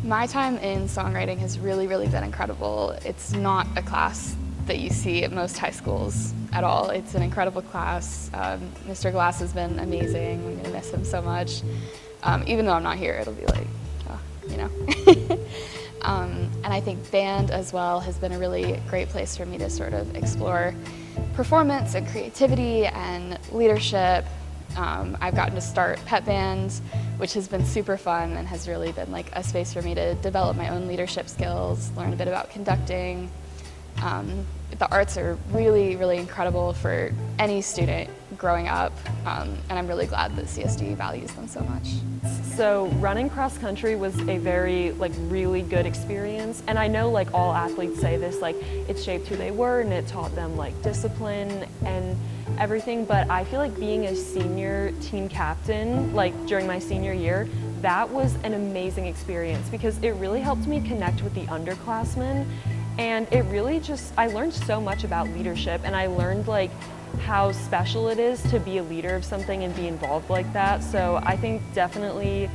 My time in songwriting has really been incredible. It's not a class that you see at most high schools at all. It's an incredible class. Mr. Glass has been amazing. I'm gonna miss him so much. Even though I'm not here, it'll be like, you know. And I think band as well has been a really great place for me to sort of explore performance and creativity and leadership. I've gotten to start pep bands, which has been super fun and has really been like a space for me to develop my own leadership skills, learn a bit about conducting. The arts are really incredible for any student growing up, and I'm really glad that CSD values them so much. So running cross country was a very really good experience, and I know all athletes say this, it shaped who they were and it taught them discipline and everything, but I feel like being a senior team captain during my senior year, that was an amazing experience because it really helped me connect with the underclassmen, and it really I learned so much about leadership, and I learned how special it is to be a leader of something and be involved like that. So I think definitely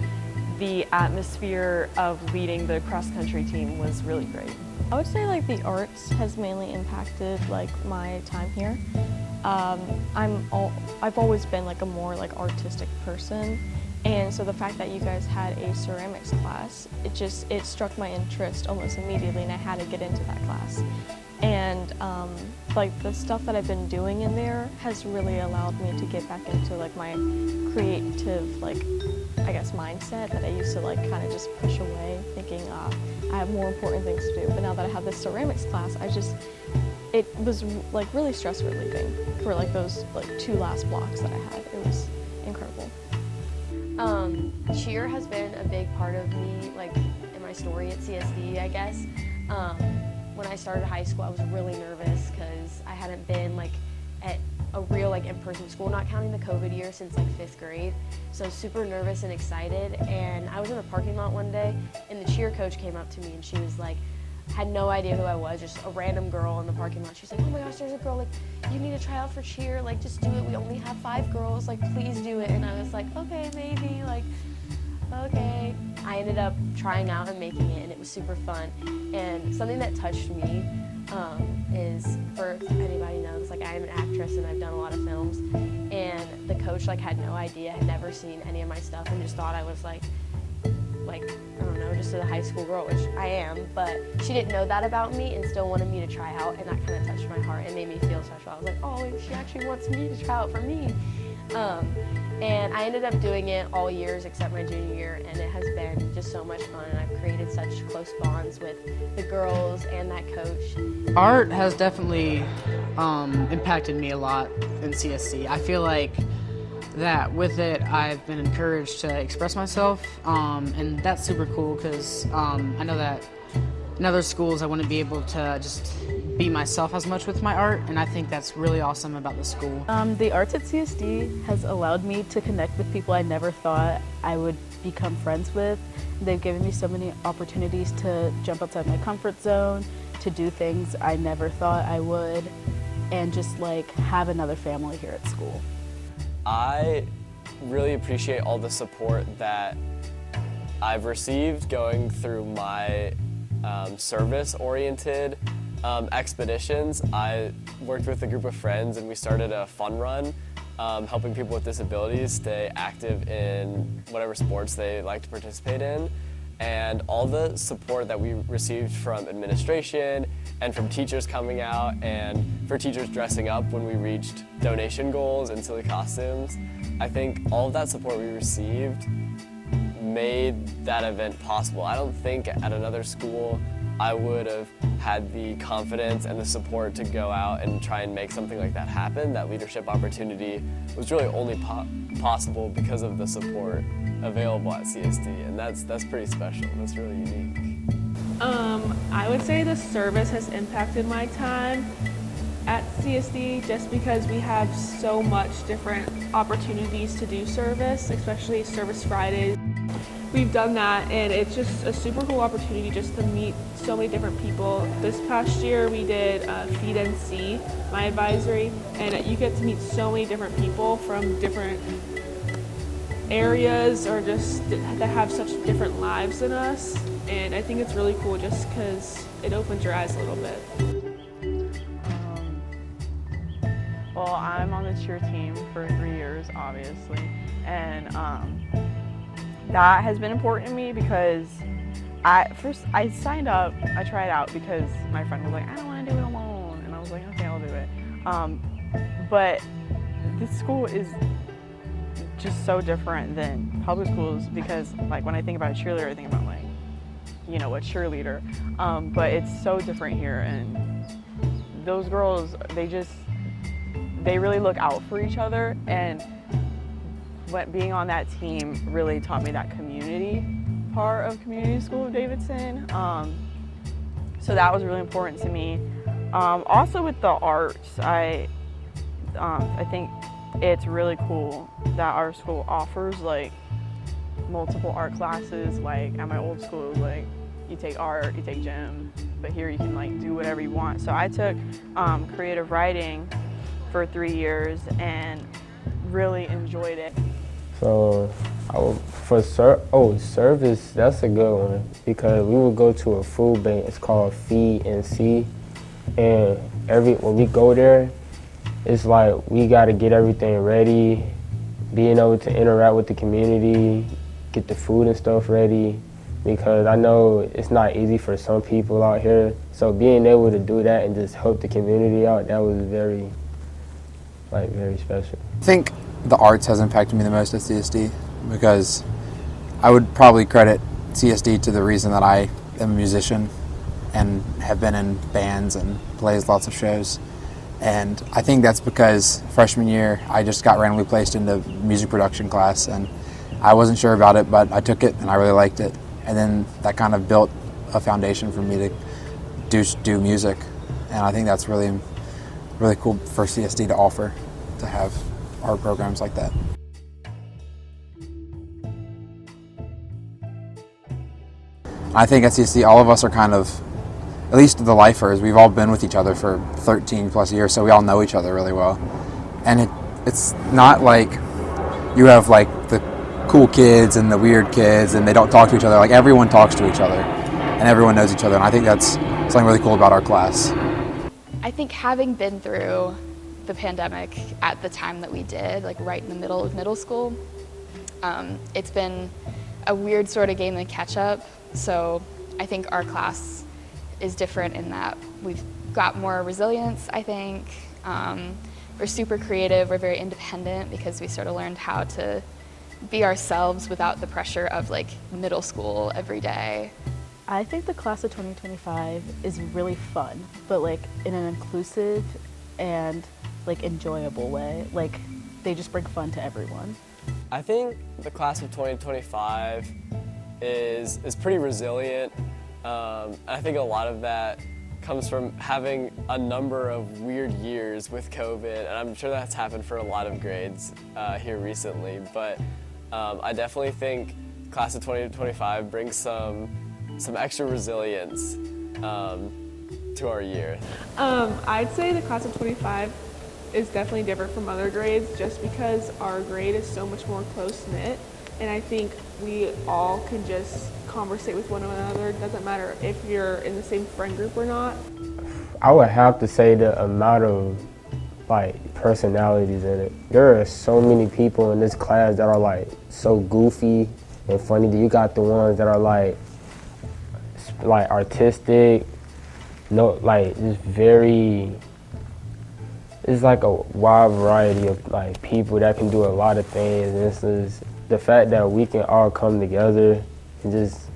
the atmosphere of leading the cross-country team was really great. I would say the arts has mainly impacted my time here. I've always been a more artistic person, and so the fact that you guys had a ceramics class, it struck my interest almost immediately, and I had to get into that class. And the stuff that I've been doing in there has really allowed me to get back into my creative I guess mindset that I used to kind of just push away, thinking I have more important things to do. But now that I have this cheer class, it was really stress relieving for those 2 last blocks that I had. It was incredible. Cheer has been a big part of me, in my story at CSD, I guess. When I started high school, I was really nervous because I hadn't been at a real in-person school, not counting the COVID year, since 5th grade. So I was super nervous and excited, and I was in the parking lot one day, and the cheer coach came up to me, and she was had no idea who I was, just a random girl in the parking lot. She's like, oh my gosh, there's a girl, you need to try out for cheer, just do it. We only have 5 girls, please do it. And I was like, okay, maybe, okay. I ended up trying out and making it, and it was super fun. And something that touched me is, for anybody knows, I am an actress and I've done a lot of films, and the coach had no idea, had never seen any of my stuff, and just thought I was I don't know, just a high school girl, which I am, but she didn't know that about me and still wanted me to try out, and that kind of touched my heart and made me feel special. I was like, oh, she actually wants me to try out for me. And I ended up doing it all years except my junior year, and it has been just so much fun, and I've created such close bonds with the girls and that coach. Art has definitely impacted me a lot in CSC. I feel like that with it I've been encouraged to express myself, and that's super cool because I know that in other schools I wouldn't be able to just be myself as much with my art, and I think that's really awesome about the school. The arts at CSD has allowed me to connect with people I never thought I would become friends with. They've given me so many opportunities to jump outside my comfort zone, to do things I never thought I would, and just have another family here at school. I really appreciate all the support that I've received going through my service-oriented expeditions. I worked with a group of friends and we started a fun run, helping people with disabilities stay active in whatever sports they like to participate in. And all the support that we received from administration and from teachers coming out, and for teachers dressing up when we reached donation goals and silly costumes, I think all of that support we received made that event possible. I don't think at another school I would have had the confidence and the support to go out and try and make something like that happen. That leadership opportunity was really only possible because of the support available at CSD, and that's pretty special. That's really unique. I would say the service has impacted my time at CSD just because we have so much different opportunities to do service, especially Service Fridays. We've done that, and it's just a super cool opportunity just to meet so many different people. This past year we did Feed NC, my advisory, and you get to meet so many different people from different areas or just that have such different lives than us. And I think it's really cool just because it opens your eyes a little bit. Well, I'm on the cheer team for 3 years, obviously, and that has been important to me because I signed up, I tried out because my friend was like, I don't want to do it alone, and I was like, okay, I'll do it. But this school is just so different than public schools because, like, when I think about cheerleader, I think about, like, you know, a cheerleader, but it's so different here, and those girls, they really look out for each other, and being on that team really taught me that community part of community school of Davidson. So that was really important to me. Also with the arts, I think it's really cool that our school offers like multiple art classes. Like at my old school, like you take art, you take gym, but here you can like do whatever you want. So I took creative writing for 3 years and really enjoyed it. So service, that's a good one because we would go to a food bank. It's called Feed and See, and when we go there, it's like we got to get everything ready, being able to interact with the community, get the food and stuff ready, because I know it's not easy for some people out here. So being able to do that and just help the community out, that was very special. I think the arts has impacted me the most at CSD because I would probably credit CSD to the reason that I am a musician and have been in bands and plays lots of shows. And I think that's because freshman year I just got randomly placed into music production class, and I wasn't sure about it, but I took it and I really liked it. And then that kind of built a foundation for me to do music. And I think that's really cool for CSD to offer, to have art programs like that. I think at CSD all of us are kind of, at least the lifers, we've all been with each other for 13 plus years, so we all know each other really well. And it's not like you have like the cool kids and the weird kids and they don't talk to each other. Like everyone talks to each other and everyone knows each other, and I think that's something really cool about our class. I think having been through the pandemic at the time that we did, like right in the middle of middle school, it's been a weird sort of game to catch up. So I think our class is different in that we've got more resilience, I think. We're super creative, we're very independent because we sort of learned how to be ourselves without the pressure of like middle school every day. I think the class of 2025 is really fun, but like in an inclusive and like enjoyable way. Like they just bring fun to everyone. I think the class of 2025 is pretty resilient. I think a lot of that comes from having a number of weird years with COVID, and I'm sure that's happened for a lot of grades here recently, but I definitely think class of 2025 brings some extra resilience to our year. I'd say the class of 25 is definitely different from other grades just because our grade is so much more close-knit, and I think we all can just conversate with one another. It doesn't matter if you're in the same friend group or not. I would have to say the amount of like personalities in it. There are so many people in this class that are like so goofy and funny. You got the ones that are like artistic, just very. It's like a wide variety of like people that can do a lot of things. And this is the fact that we can all come together and just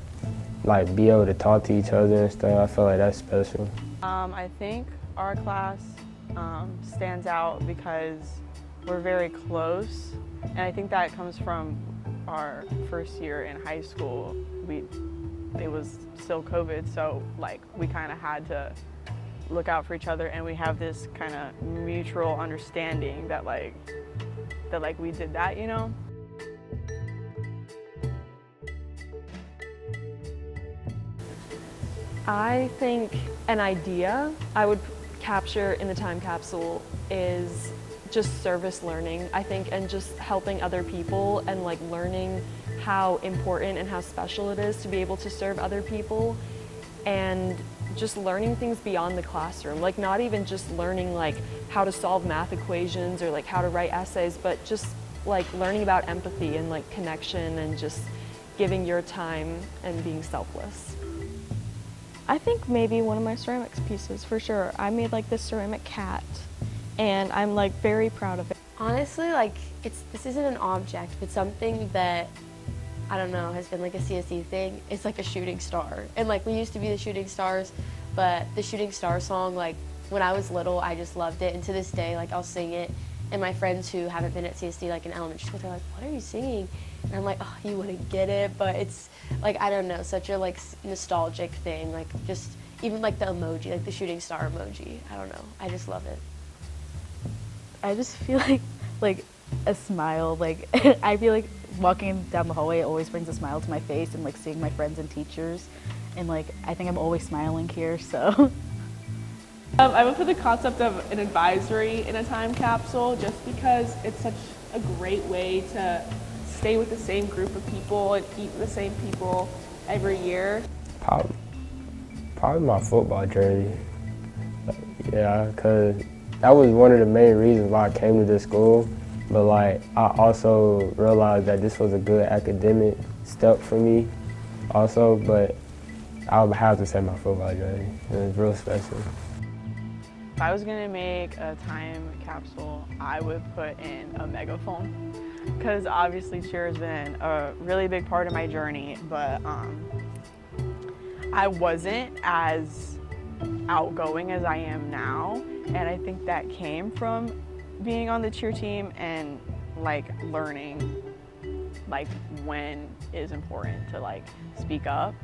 like be able to talk to each other and stuff. I feel like that's special. I think our class stands out because we're very close, and I think that comes from our first year in high school. It was still COVID, so like we kind of had to look out for each other, and we have this kind of mutual understanding that we did that, you know? I think an idea I would capture in the time capsule is just service learning, I think, and just helping other people and like learning how important and how special it is to be able to serve other people, and just learning things beyond the classroom, like not even just learning like how to solve math equations or like how to write essays, but just like learning about empathy and like connection and just giving your time and being selfless. I think maybe one of my ceramics pieces, for sure. I made like this ceramic cat, and I'm like very proud of it. Honestly, like this isn't an object, but something that I don't know has been like a CSD thing. It's like a shooting star, and like we used to be the Shooting Stars, but the Shooting Star song, like when I was little, I just loved it, and to this day, like I'll sing it. And my friends who haven't been at CSD like in elementary school, they're like, "What are you singing?" And I'm like, "Oh, you wouldn't get it," but it's like I don't know, such a like nostalgic thing. Like just even like the emoji, like the shooting star emoji. I don't know, I just love it. I just feel like a smile. Like I feel like walking down the hallway always brings a smile to my face, and like seeing my friends and teachers, and like I think I'm always smiling here. So. I went for the concept of an advisory in a time capsule just because it's such a great way to stay with the same group of people and eat with the same people every year. Probably my football jersey. Yeah, because that was one of the main reasons why I came to this school. But like, I also realized that this was a good academic step for me also, but I would have to say my football jersey. It was real special. If I was gonna make a time capsule, I would put in a megaphone, because obviously cheer has been a really big part of my journey, but I wasn't as outgoing as I am now, and I think that came from being on the cheer team and like learning like when it is important to like speak up.